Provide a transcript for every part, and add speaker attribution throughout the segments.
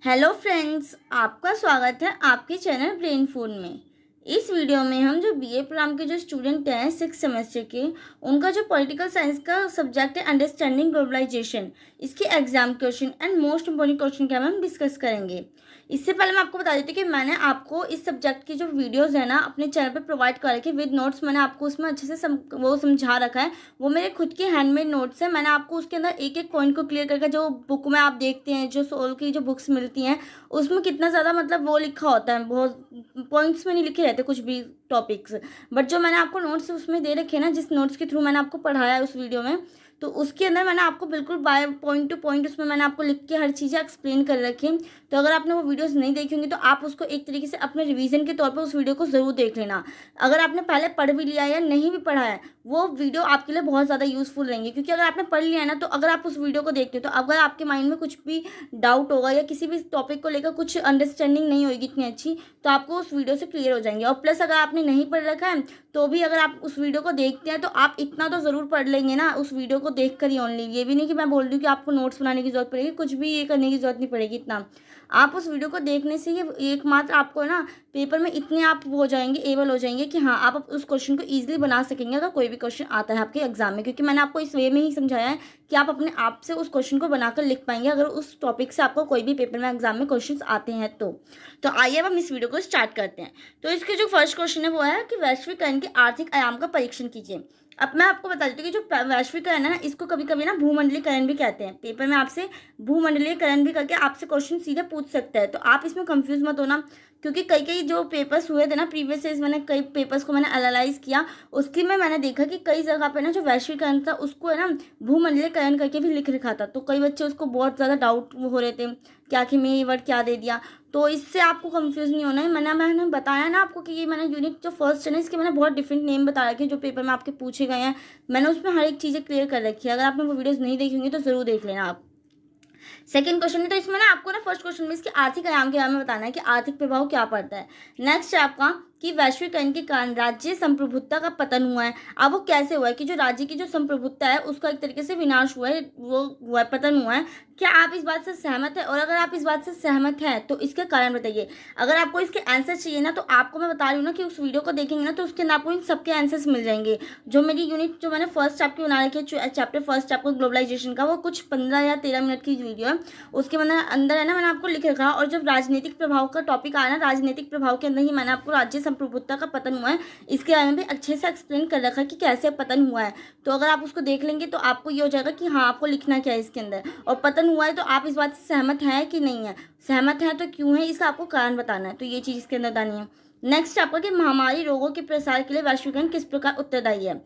Speaker 1: Hello friends, आपका स्वागत है आपके चैनल ब्रेन फूड में। इस वीडियो में हम जो बीए प्रोग्राम के जो स्टूडेंट हैं 6 सेमेस्टर के, उनका जो पॉलिटिकल साइंस का सब्जेक्ट है अंडरस्टैंडिंग ग्लोबलाइजेशन, इसके exam question and most important question के हम डिस्कस करेंगे। इससे पहले मैं आपको बता देती हूँ कि मैंने आपको इस सब्जेक्ट की जो वीडियोस है ना अपने चैनल पर प्रोवाइड कर रखी है विद नोट्स। मैंने आपको उसमें अच्छे से वो समझा रखा है। वो मेरे खुद के हैंडमेड नोट्स है। मैंने आपको उसके अंदर एक एक पॉइंट को क्लियर करके, जो बुक में आप देखते हैं, जो सोल की जो बुक्स मिलती हैं, उसमें कितना ज़्यादा मतलब वो लिखा होता है, बहुत पॉइंट्स में नहीं लिखे रहते कुछ भी टॉपिक्स। बट जो मैंने आपको नोट्स उसमें दे रखे हैं ना, जिस नोट्स के थ्रू मैंने आपको पढ़ाया है उस वीडियो में, तो उसके अंदर मैंने आपको बिल्कुल बाय पॉइंट टू पॉइंट उसमें मैंने आपको लिख के हर चीज़ें एक्सप्लेन कर रखी है। तो अगर आपने वो वीडियोस नहीं देखी होंगी तो आप उसको एक तरीके से अपने रिवीजन के तौर पर उस वीडियो को ज़रूर देख लेना। अगर आपने पहले पढ़ भी लिया या नहीं भी पढ़ा है, वो वीडियो आपके लिए बहुत ज़्यादा यूजफुल रहेंगे। क्योंकि अगर आपने पढ़ लिया है ना, तो अगर आप उस वीडियो को देखते हो तो अगर आपके माइंड में कुछ भी डाउट होगा या किसी भी टॉपिक को लेकर कुछ अंडरस्टैंडिंग नहीं होगी इतनी अच्छी, तो आपको उस वीडियो से क्लियर हो जाएंगे। और प्लस अगर आपने नहीं पढ़ रखा है तो भी अगर आप उस वीडियो को देखते हैं तो आप इतना तो ज़रूर पढ़ लेंगे ना उस वीडियो को देख कर ही ओनली। ये भी नहीं कि मैं बोल रही हूँ कि आपको नोट्स बनाने की ज़रूरत पड़ेगी, कुछ भी ये करने की ज़रूरत नहीं पड़ेगी। इतना आप उस वीडियो को देखने से ही एकमात्र आपको ना पेपर में इतने आप वो हो जाएंगे, एबल हो जाएंगे कि हाँ आप उस क्वेश्चन को ईजिली बना सकेंगे अगर कोई भी क्वेश्चन आता है आपके एग्जाम में। क्योंकि मैंने आपको इस वे में ही समझाया है कि आप अपने आप से उस क्वेश्चन को बनाकर लिख पाएंगे अगर उस टॉपिक से आपको कोई भी पेपर में एग्जाम में क्वेश्चन आते हैं तो आइए अब हम इस वीडियो को स्टार्ट करते हैं। तो इसके जो फर्स्ट क्वेश्चन है वो है कि वैश्वीकरण के आर्थिक आयाम का परीक्षण कीजिए। अब मैं आपको बता देती हूँ कि जो वैश्वीकरण है ना, इसको कभी कभी ना भूमंडलीकरण भी कहते हैं। पेपर में आपसे भूमंडलीकरण भी करके आपसे क्वेश्चन सीधे पूछ सकता है, तो आप इसमें कंफ्यूज मत होना। क्योंकि कई कई जो पेपर्स हुए थे ना प्रीवियस ईयर्स, मैंने कई पेपर्स को मैंने एनालाइज किया, उसकी में मैंने देखा कि कई जगह पे ना जो वैश्वीकरण था उसको है ना भूमंडलीकरण करके भी लिख रखा था। तो कई बच्चे उसको बहुत ज़्यादा डाउट हो रहे थे कि आखिर में ये वर्ड क्या दे दिया। तो इससे आपको कंफ्यूज नहीं होना है। मैंने बताया ना आपको कि ये मैंने यूनिट जो फर्स्ट है ना, इसके मैंने बहुत डिफरेंट नेम बता रखे हैं जो पेपर में आपके पूछे गए हैं। मैंने उसमें हर एक चीज़ें क्लियर कर रखी है। अगर आपने वो वीडियोस नहीं देखी होंगी तो ज़रूर देख लेना आप। सेकंड क्वेश्चन है, तो इसमें ना आपको ना फर्स्ट क्वेश्चन में इसके आर्थिक आयाम के बारे में बताना है कि आर्थिक प्रभाव क्या पड़ता है। नेक्स्ट है आपका कि वैश्वीकरण के कारण राज्य संप्रभुता का पतन हुआ है। अब वो कैसे हुआ है कि जो राज्य की जो संप्रभुता है उसका एक तरीके से विनाश हुआ है, वो हुआ है, पतन हुआ है। क्या आप इस बात से सहमत है? और अगर आप इस बात से सहमत हैं तो इसके कारण बताइए। अगर आपको इसके आंसर चाहिए ना, तो आपको मैं बता रही हूँ ना कि उस वीडियो को देखेंगे ना तो उसके अंदर आपको इन सबके आंसर्स मिल जाएंगे। जो मेरी यूनिट जो मैंने फर्स्ट चैप्टर बना रखी है, चैप्टर फर्स्ट चैप्टर ग्लोबलाइजेशन का, वो कुछ 15 या 13 मिनट की वीडियो है। उसके अंदर है ना मैंने आपको लिख रखा। और जब राजनीतिक प्रभाव का टॉपिक आया ना, राजनीतिक प्रभाव के अंदर ही मैंने आपको राज्य संप्रभुता का पतन हुआ है इसके बारे में भी अच्छे से एक्सप्लेन कर रखा है कि कैसे पतन हुआ है। तो अगर आप उसको देख लेंगे तो आपको ये हो जाएगा कि हाँ आपको लिखना क्या है इसके अंदर। और पतन हुआ है तो आप इस बात से सहमत हैं कि नहीं है, सहमत हैं तो क्यों है, इसका आपको कारण बताना है। तो ये चीज़ इसके अंदर बतानी है। नेक्स्ट आपका कि महामारी रोगों के प्रसार के लिए वैश्वीकरण किस प्रकार उत्तरदायी है।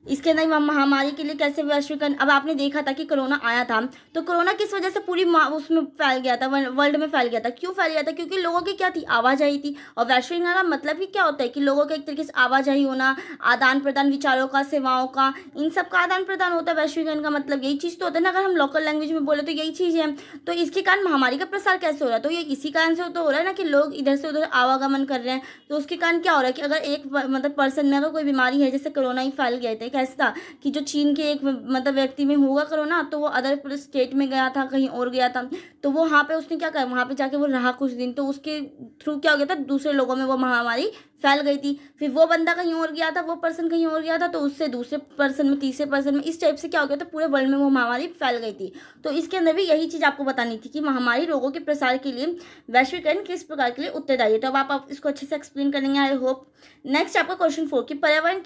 Speaker 1: इसके अंदर महामारी के लिए कैसे वैश्वीकरण, अब आपने देखा था कि कोरोना आया था, तो कोरोना किस वजह से पूरी उसमें फैल गया था, वर्ल्ड में फैल गया था। क्यों फैल गया था? क्योंकि लोगों की क्या थी, आवाजाही थी। और वैश्वीकरण का मतलब ही क्या होता है कि लोगों का एक तरीके से आवाजाही होना, आदान प्रदान विचारों का, सेवाओं का, इन सब का आदान प्रदान होता है। वैश्वीकरण का मतलब यही चीज़ तो होता है ना। अगर हम लोकल लैंग्वेज में बोले तो यही चीज़ है। तो इसके कारण महामारी का प्रसार कैसे हो रहा है? तो ये इसी कारण से तो हो रहा है ना कि लोग इधर से उधर आवागमन कर रहे हैं। तो उसके कारण क्या हो रहा है कि अगर एक मतलब पर्सन में अगर कोई बीमारी है, जैसे कोरोना ही फैल गया था, कैसे था कि जो चीन के एक मतलब व्यक्ति में होगा कोरोना, तो वो अदर स्टेट में गया था, कहीं और गया था, तो वो वहाँ पे उसने क्या करा, वहाँ पे जाके वो रहा कुछ दिन, तो उसके थ्रू क्या हो गया था, दूसरे लोगों में वो महामारी फैल गई थी। फिर वो बंदा कहीं और गया था, वो पर्सन कहीं और गया था, तो उससे दूसरे पर्सन में, तीसरे पर्सन में, इस टाइप से क्या हो गया था, पूरे वर्ल्ड में वो महामारी फैल गई थी। तो इसके अंदर भी यही चीज़ आपको बतानी थी कि महामारी रोगों के प्रसार के लिए वैश्वीकरण किस प्रकार के लिए उत्तरदायी है। तो अब आप इसको अच्छे से एक्सप्लेन करेंगे, आई होप। नेक्स्ट आपका क्वेश्चन 4 कि पर्यावरण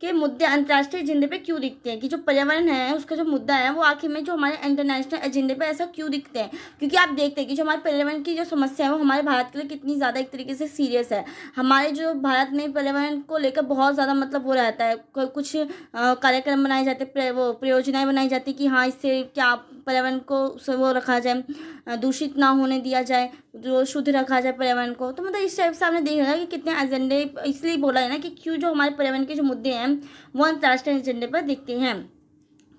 Speaker 1: के मुद्दे अंतर्राष्ट्रीय एजेंडे पे क्यों दिखते हैं, कि जो पर्यावरण है उसका जो मुद्दा है वो आखिर में जो हमारे इंटरनेशनल एजेंडे पे ऐसा क्यों दिखते हैं। क्योंकि आप देखते हैं कि जो हमारे पर्यावरण की जो समस्या है वो हमारे भारत के लिए कितनी ज़्यादा एक तरीके से सीरियस है। हमारे जो भारत में पर्यावरण को लेकर बहुत ज़्यादा मतलब वो रहता है, कुछ कार्यक्रम बनाए जाते, वो परियोजनाएँ बनाई जाती कि हाँ इससे क्या पर्यावरण को वो रखा जाए, दूषित ना होने दिया जाए, जो शुद्ध रखा जाए पर्यावरण को। तो मतलब इस टाइप से आपने देखा कि कितने एजेंडे, इसलिए बोला है ना कि क्यों जो हमारे पर्यावरण के जो मुद्दे हैं वो अंतर्राष्ट्रीय एजेंडे पर दिखते हैं।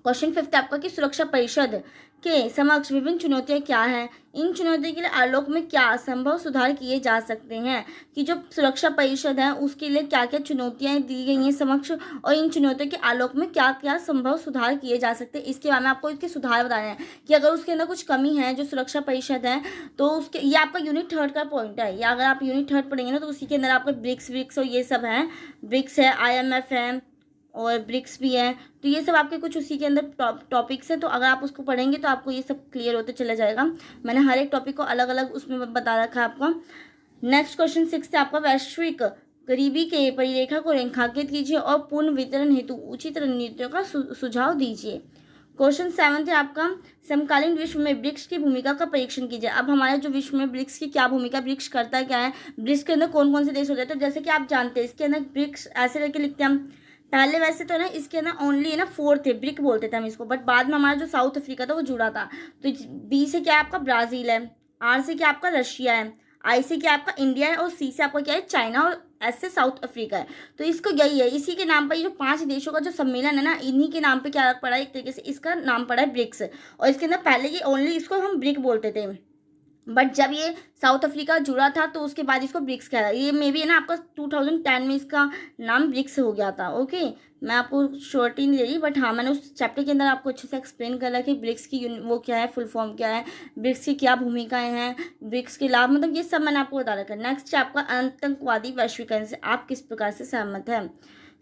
Speaker 1: क्वेश्चन 5 आपका कि सुरक्षा परिषद के समक्ष विभिन्न चुनौतियां क्या हैं, इन चुनौतियों के लिए आलोक में क्या संभव सुधार किए जा सकते हैं, कि जो सुरक्षा परिषद है उसके लिए क्या क्या चुनौतियां दी गई हैं समक्ष, और इन चुनौतियों के आलोक में क्या क्या संभव सुधार किए जा सकते हैं। इसके बारे में आपको इसके सुधार बताने हैं कि अगर उसके अंदर कुछ कमी है जो सुरक्षा परिषद है तो उसके, ये आपका यूनिट 3 का पॉइंट है, या अगर आप यूनिट 3 पढ़ेंगे ना तो उसी के अंदर आपका ब्रिक्स और ये सब है, ब्रिक्स है, IMF है और ब्रिक्स भी है, तो ये सब आपके कुछ उसी के अंदर टॉपिक्स हैं। तो अगर आप उसको पढ़ेंगे तो आपको ये सब क्लियर होते चला जाएगा। मैंने हर एक टॉपिक को अलग अलग उसमें बता रखा है आपको। नेक्स्ट क्वेश्चन 6 है आपका वैश्विक गरीबी के परिरेखा को रेखांकित कीजिए और पूर्ण वितरण हेतु उचित रणनीतियों का सुझाव दीजिए। क्वेश्चन 7 है आपका समकालीन विश्व में ब्रिक्स की भूमिका का परीक्षण कीजिए। अब हमारे जो विश्व में ब्रिक्स की क्या भूमिका, ब्रिक्स करता क्या है, ब्रिक्स के अंदर कौन कौन से देश हो जाते हैं। जैसे कि आप जानते हैं इसके अंदर ब्रिक्स ऐसे करके लिखते हैं हम, पहले वैसे तो ना इसके अंदर ओनली है ना 4 थे, ब्रिक बोलते थे हम इसको, बट बाद में हमारा जो साउथ अफ्रीका था वो जुड़ा था। तो बी से क्या है आपका ब्राज़ील है, आर से क्या आपका रशिया है, आई से क्या आपका इंडिया है, और सी से आपका क्या है चाइना, और एस से साउथ अफ्रीका है। तो इसको यही है, इसी के नाम पर ये जो 5 देशों का जो सम्मेलन है ना, इन्हीं के नाम पे क्या पड़ा है, एक तरीके से इसका नाम पड़ा है ब्रिक्स। और इसके अंदर पहले ये ओनली इसको हम ब्रिक बोलते थे, बट जब ये साउथ अफ्रीका जुड़ा था तो उसके बाद इसको ब्रिक्स कहा था। ये मे बी है ना आपका 2010 में इसका नाम ब्रिक्स हो गया था। ओके, मैं आपको श्योरिटी नहीं दे रही, बट हाँ मैंने उस चैप्टर के अंदर आपको अच्छे से एक्सप्लेन करा कि ब्रिक्स की वो क्या है, फुल फॉर्म क्या है, ब्रिक्स की क्या भूमिकाएं हैं, ब्रिक्स के लाभ, मतलब ये सब मैंने आपको बता रखा है। नेक्स्ट है आपका आतंकवादी वैश्वीकरण से आप किस प्रकार से सहमत है,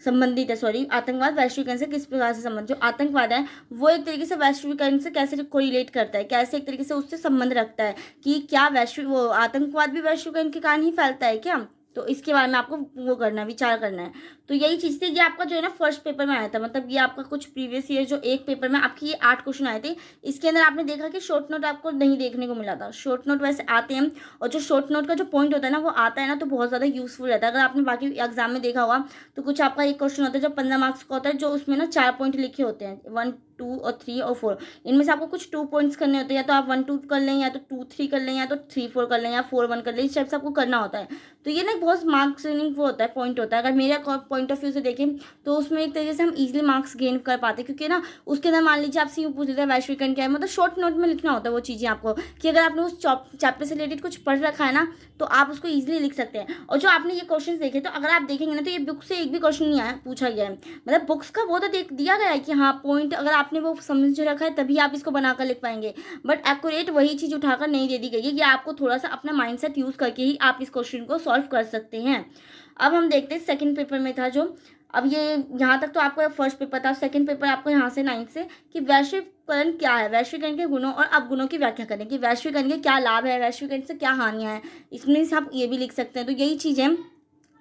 Speaker 1: संबंधित है, सॉरी, आतंकवाद वैश्वीकरण से किस प्रकार से संबंध, जो आतंकवाद है वो एक तरीके से वैश्वीकरण से कैसे कोरिलेट करता है, कैसे एक तरीके से उससे संबंध रखता है, कि क्या वैश्विक वो आतंकवाद भी वैश्वीकरण के कारण ही फैलता है क्या। तो इसके बारे में आपको वो करना है, विचार करना है। तो यही चीज़ थी, ये आपका जो है ना फर्स्ट पेपर में आया था, मतलब ये आपका कुछ प्रीवियस ईयर जो एक पेपर में आपकी ये 8 क्वेश्चन आए थे। इसके अंदर आपने देखा कि शॉर्ट नोट आपको नहीं देखने को मिला था। शॉर्ट नोट वैसे आते हैं, और जो शॉर्ट नोट का जो पॉइंट होता है ना वो आता है ना तो बहुत ज़्यादा यूजफुल रहता है। अगर आपने बाकी एग्जाम में देखा होगा तो कुछ आपका एक क्वेश्चन होता है जो 15 मार्क्स का होता है, जो उसमें ना 4 पॉइंट लिखे होते हैं, 1, 2 और 3 और 4। इनमें से आपको कुछ 2 पॉइंट्स करने होते हैं, या तो आप 1, 2 कर लें, या तो 2, 3 कर लें, या तो 3, 4 कर लें, या 4, 1 कर लें। इस टाइप से आपको करना होता है। तो ये ना बहुत मार्क्स वो होता है, पॉइंट होता है। अगर मेरा पॉइंट ऑफ व्यू से देखें तो उसमें एक तरीके से हम इजीली मार्क्स गेन कर पाते हैं, क्योंकि ना उसके अंदर मान लीजिए आपसे यूँ पूछ लेते हैं वैश्वीकरण क्या है, मतलब शॉर्ट नोट में लिखना होता है वो चीज़ें आपको, कि अगर आपने उस चैप्टर से रिलेटेड कुछ पढ़ रखा है ना तो आप उसको ईजिली लिख सकते हैं। और जो आपने ये क्वेश्चन देखे, तो अगर आप देखेंगे ना तो ये बुक से एक भी क्वेश्चन नहीं आया पूछा गया है, मतलब बुक्स का वो तो दिया गया है कि हाँ पॉइंट अगर आपने वो समझ रखा है तभी आप इसको बनाकर लिख पाएंगे, बट एक्यूरेट वही चीज़ उठाकर नहीं दे दी गई है, कि आपको थोड़ा सा अपना माइंडसेट यूज़ करके ही आप इस क्वेश्चन को सॉल्व कर सकते हैं। अब हम देखते हैं सेकंड पेपर में था जो, अब ये यहाँ तक तो आपका फर्स्ट पेपर था, सेकंड पेपर आपको यहाँ से 9 से, कि वैश्वीकरण क्या है, वैश्वीकरण के गुणों और अवगुणों की व्याख्या करें, कि वैश्वीकरण के क्या लाभ है, वैश्वीकरण से क्या हानियाँ हैं, इसमें से आप ये भी लिख सकते हैं। तो यही चीज़ है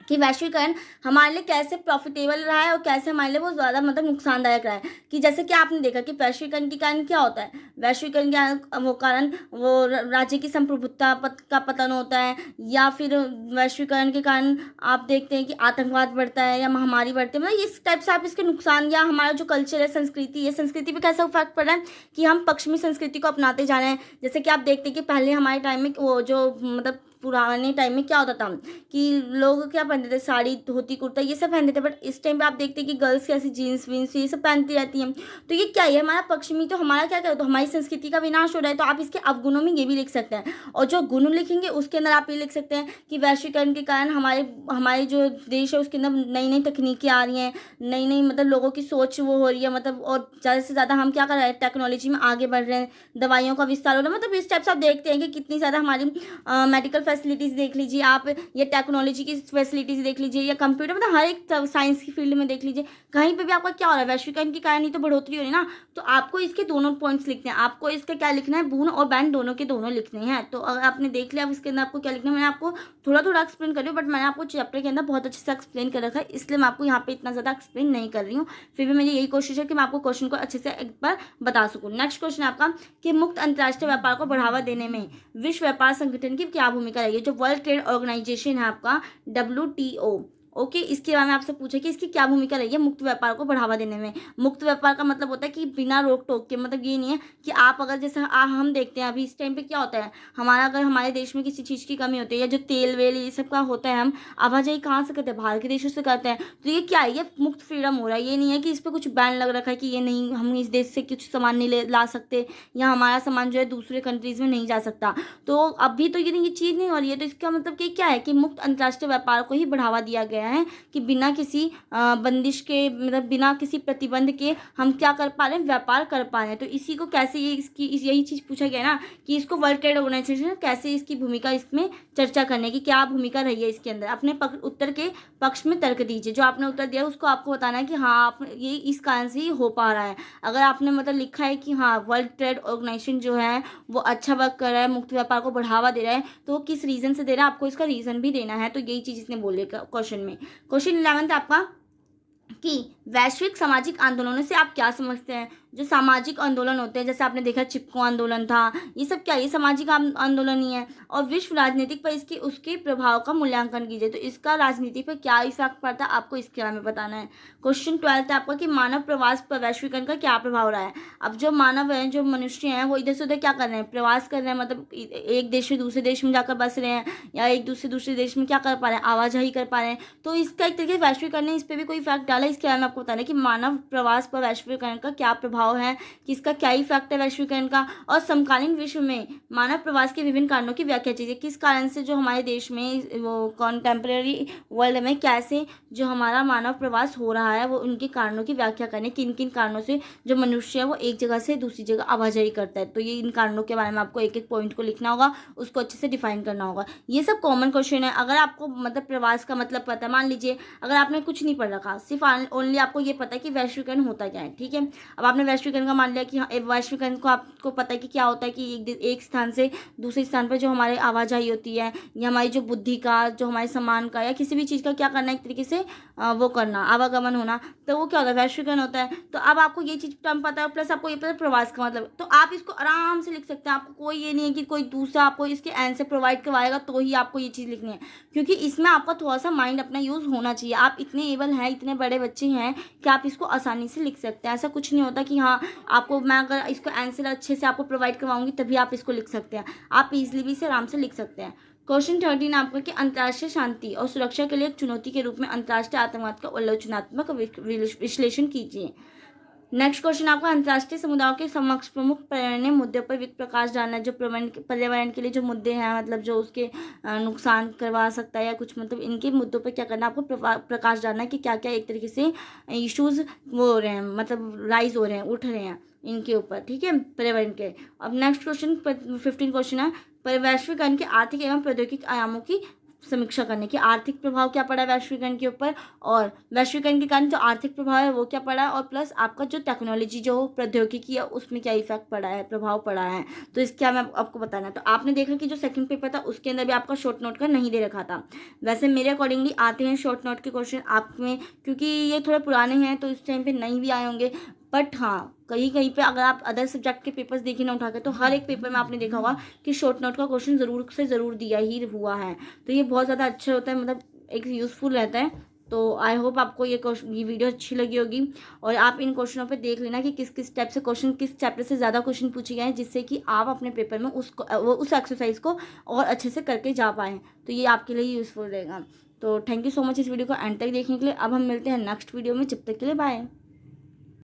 Speaker 1: कि वैश्वीकरण हमारे लिए कैसे प्रॉफिटेबल रहा है और कैसे हमारे लिए वो ज़्यादा मतलब नुकसानदायक रहा है। कि जैसे कि आपने देखा कि वैश्वीकरण के कारण क्या होता है, वैश्वीकरण के वो कारण वो राज्य की संप्रभुता का पतन होता है, या फिर वैश्वीकरण के कारण आप देखते हैं कि आतंकवाद बढ़ता है या महामारी बढ़ती है, मतलब इस टाइप से आप इसके नुकसान, या हमारा जो कल्चर है, संस्कृति है, संस्कृति पर कैसा इफेक्ट पड़ रहा है कि हम पश्चिमी संस्कृति को अपनाते जा रहे हैं। जैसे कि आप देखते हैं कि पहले हमारे टाइम में वो जो मतलब पुराने टाइम में क्या होता था कि लोग क्या पहनते थे, साड़ी, धोती, कुर्ता, ये सब पहनते थे, बट इस टाइम पे आप देखते हैं कि गर्ल्स कैसी जीन्स वीन्स ये सब पहनती रहती हैं। तो ये क्या है, हमारा पश्चिमी, तो हमारा क्या करे, तो हमारी संस्कृति का विनाश हो रहा है। तो आप इसके अवगुणों में ये भी लिख सकते हैं, और जो गुण लिखेंगे उसके अंदर आप ये लिख सकते हैं कि वैश्वीकरण के कारण हमारे जो देश है उसके अंदर नई नई तकनीकें आ रही हैं, नई नई मतलब लोगों की सोच वो हो रही है, मतलब और ज़्यादा से ज़्यादा हम क्या कर रहे हैं, टेक्नोलॉजी में आगे बढ़ रहे हैं, दवाइयों का विस्तार हो रहा है, मतलब इस टाइप से आप देखते हैं कि कितनी ज़्यादा हमारी मेडिकल फैसिलिटीज़ देख लीजिए आप, ये टेक्नोलॉजी की फैसिलिटीज़ देख लीजिए, या कंप्यूटर, मतलब हर एक साइंस की फील्ड में देख लीजिए, कहीं पे भी आपका क्या हो रहा है, वैश्वीकरण के कारण ही तो बढ़ोतरी हो रही है ना। तो आपको इसके दोनों पॉइंट्स लिखने हैं, आपको इसका क्या लिखना है, बून और बैन दोनों के दोनों लिखने हैं। तो अगर आपने देख लिया अब इसके अंदर आपको क्या लिखना है, मैंने आपको थोड़ा थोड़ा एक्सप्लेन कर रही हूँ, बट मैंने आपको चैप्टर के अंदर बहुत अच्छे से एक्सप्लेन कर रखा है, इसलिए मैं आपको यहाँ पे इतना ज़्यादा एक्सप्लेन नहीं कर रही हूँ। फिर भी मेरी यही कोशिश है कि मैं आपको क्वेश्चन को अच्छे से एक बार बता सकूँ। नेक्स्ट क्वेश्चन है आपका कि मुक्त अंतर्राष्ट्रीय व्यापार को बढ़ावा देने में विश्व व्यापार संगठन की क्या भूमिका रहेगी। जो वर्ल्ड ट्रेड ऑर्गेनाइजेशन है आपका WTO, ओके, इसके बारे में आपसे पूछा कि इसकी क्या भूमिका रही है मुक्त व्यापार को बढ़ावा देने में। मुक्त व्यापार का मतलब होता है कि बिना रोक टोक के, मतलब ये नहीं है कि आप अगर जैसे हम देखते हैं अभी इस टाइम पे क्या होता है, हमारा अगर हमारे देश में किसी चीज़ की कमी होती है या जो तेल वेल ये सब का होता है, हम आवाजाही कहाँ से करते हैं, बाहर के देशों से करते हैं। तो ये क्या है, ये मुक्त फ्रीडम हो रहा है। ये नहीं है कि इस पर कुछ बैन लग रखा है कि ये नहीं, हम इस देश से कुछ सामान नहीं ला सकते, या हमारा सामान जो है दूसरे कंट्रीज में नहीं जा सकता। तो अभी तो ये चीज़ नहीं हो रही है। तो इसका मतलब कि क्या है कि मुक्त अंतर्राष्ट्रीय व्यापार को ही बढ़ावा दिया गया है कि बिना किसी बंदिश के, मतलब बिना किसी प्रतिबंध के हम क्या कर पा रहे हैं, व्यापार कर पा रहे हैं। तो इसी को कैसे ये इसकी यही चीज़ पूछा गया ना कि इसको वर्ल्ड ट्रेड ऑर्गेनाइजेशन कैसे इसकी भूमिका इसमें चर्चा करने की क्या भूमिका रही है इसके अंदर। अपने उत्तर के पक्ष में तर्क दीजिए। जो आपने उत्तर दिया उसको आपको बताना है कि हाँ आप ये इस कारण से ही हो पा रहा है। अगर आपने मतलब लिखा है कि हाँ वर्ल्ड ट्रेड ऑर्गेनाइजेशन जो है वो अच्छा वर्क कर रहा है, मुक्त व्यापार को बढ़ावा दे रहा है, तो वो किस रीज़न से दे रहा है, आपको इसका रीज़न भी देना है। तो यही चीज़ इसने बोली क्वेश्चन में। क्वेश्चन 11 आपका कि वैश्विक सामाजिक आंदोलनों से आप क्या समझते हैं। जो सामाजिक आंदोलन होते हैं, जैसे आपने देखा चिपको आंदोलन था, ये सब क्या, ये सामाजिक आंदोलन ही है। और विश्व राजनीतिक पर इसके उसके प्रभाव का मूल्यांकन कीजिए। तो इसका राजनीति पर क्या इफेक्ट पड़ता है, आपको इसके बारे में बताना है। क्वेश्चन 12 है आपका कि मानव प्रवास पर वैश्वीकरण का क्या प्रभाव रहा है। अब जो मानव है, जो मनुष्य हैं, वो इधर से उधर क्या कर रहे हैं, प्रवास कर रहे हैं, मतलब एक देश से दूसरे देश में जाकर बस रहे हैं, या एक दूसरे देश में क्या कर पा रहे हैं, आवाजाही कर पा रहे हैं। तो इसका एक तरीके से वैश्वीकरण ने इस पर भी कोई इफेक्ट डाला है। इसके बारे में आपको बताना है कि मानव प्रवास पर वैश्वीकरण का क्या प्रभाव है, कि इसका क्या इफेक्ट है वैश्वीकरण का। और समकालीन विश्व में मानव प्रवास के विभिन्न कारणों की व्याख्या कीजिए। किस कारण से जो हमारे देश में वो कॉन्टेम्परेरी वर्ल्ड में कैसे जो हमारा मानव प्रवास हो रहा है, वो उनके कारणों की व्याख्या करें। किन किन कारणों से जो मनुष्य है वो एक जगह से दूसरी जगह आवाजाही करता है। तो ये इन कारणों के बारे में आपको एक एक पॉइंट को लिखना होगा, उसको अच्छे से डिफाइन करना होगा। ये सब कॉमन क्वेश्चन है। अगर आपको मतलब प्रवास का मतलब पता है, मान लीजिए अगर आपने कुछ नहीं पढ़ रखा, सिर्फ ओनली आपको ये पता है कि वैश्वीकरण होता क्या है, ठीक है। अब आपने वैश्वीकरण का मान लिया कि हाँ, वैश्वीकरण को आपको पता है कि क्या होता है कि एक स्थान से दूसरे स्थान पर जो हमारे आवाजाही होती है, या हमारी जो बुद्धि का, जो हमारे सामान का, या किसी भी चीज़ का क्या करना, एक तरीके से वो करना, आवागमन होना, तो वो क्या होता है, वैश्वीकरण होता है। तो अब आपको ये चीज़ टर्म पता है, प्लस आपको ये पता है प्रवास का मतलब, तो आप इसको आराम से लिख सकते हैं। आपको कोई ये नहीं है कि कोई दूसरा आपको इसके आंसर प्रोवाइड करवाएगा तो ही आपको ये चीज़ लिखनी है, क्योंकि इसमें आपका थोड़ा सा माइंड अपना यूज़ होना चाहिए। आप इतने एबल हैं, इतने बड़े बच्चे हैं कि आप इसको आसानी से लिख सकते हैं। ऐसा कुछ नहीं होता कि हाँ आपको मैं अगर इसको आंसर अच्छे से आपको प्रोवाइड करवाऊंगी तभी आप इसको लिख सकते हैं। आप इजीली भी इसे आराम से लिख सकते हैं। क्वेश्चन 13 आपका कि अंतर्राष्ट्रीय शांति और सुरक्षा के लिए एक चुनौती के रूप में अंतर्राष्ट्रीय आतंकवाद का आलोचनात्मक विश्लेषण कीजिए। नेक्स्ट क्वेश्चन आपका अंतर्राष्ट्रीय समुदाय के समक्ष प्रमुख पर्यावरणीय मुद्दों पर प्रकाश डालना। जो पर्यावरण के लिए जो मुद्दे हैं, मतलब जो उसके नुकसान करवा सकता है या कुछ, मतलब इनके मुद्दों पर क्या करना, आपको प्रकाश डालना है कि क्या क्या एक तरीके से इश्यूज वो हो रहे हैं, मतलब राइज हो रहे हैं, उठ रहे हैं इनके ऊपर, ठीक है, पर्यावरण के। अब नेक्स्ट क्वेश्चन 15 क्वेश्चन है वैश्वीकरण के आर्थिक एवं प्रौद्योगिक आयामों की समीक्षा करने की। आर्थिक प्रभाव क्या पड़ा है वैश्वीकरण के ऊपर, और वैश्वीकरण के कारण जो आर्थिक प्रभाव है वो क्या पड़ा है, और प्लस आपका जो टेक्नोलॉजी जो प्रौद्योगिकी है उसमें क्या इफेक्ट पड़ा है, प्रभाव पड़ा है। तो इसका मैं आपको बताना है। तो आपने देखा कि जो सेकंड पेपर था उसके अंदर भी आपका शॉर्ट नोट का नहीं दे रखा था। वैसे मेरे अकॉर्डिंगली आते हैं शॉर्ट नोट के क्वेश्चन आप में, क्योंकि ये थोड़े पुराने हैं तो इस टाइम पे नहीं भी आए होंगे। बट हाँ, कहीं कहीं पे अगर आप अदर सब्जेक्ट के पेपर्स देखे ना उठा के, तो हर एक पेपर में आपने देखा होगा कि शॉर्ट नोट का क्वेश्चन ज़रूर से ज़रूर दिया ही हुआ है। तो ये बहुत ज़्यादा अच्छा होता है, मतलब एक यूज़फुल रहता है। तो आई होप आपको ये वीडियो अच्छी लगी होगी, और आप इन क्वेश्चनों पे देख लेना कि किस किस टाइप से क्वेश्चन, किस चैप्टर से ज़्यादा क्वेश्चन पूछे गए हैं, जिससे कि आप अपने पेपर में उस एक्सरसाइज को और अच्छे से करके जा पाएँ। तो ये आपके लिए यूज़फुल रहेगा। तो थैंक यू सो मच इस वीडियो को एंड तक देखने के लिए। अब हम मिलते हैं नेक्स्ट वीडियो में, जब तक के लिए बाय।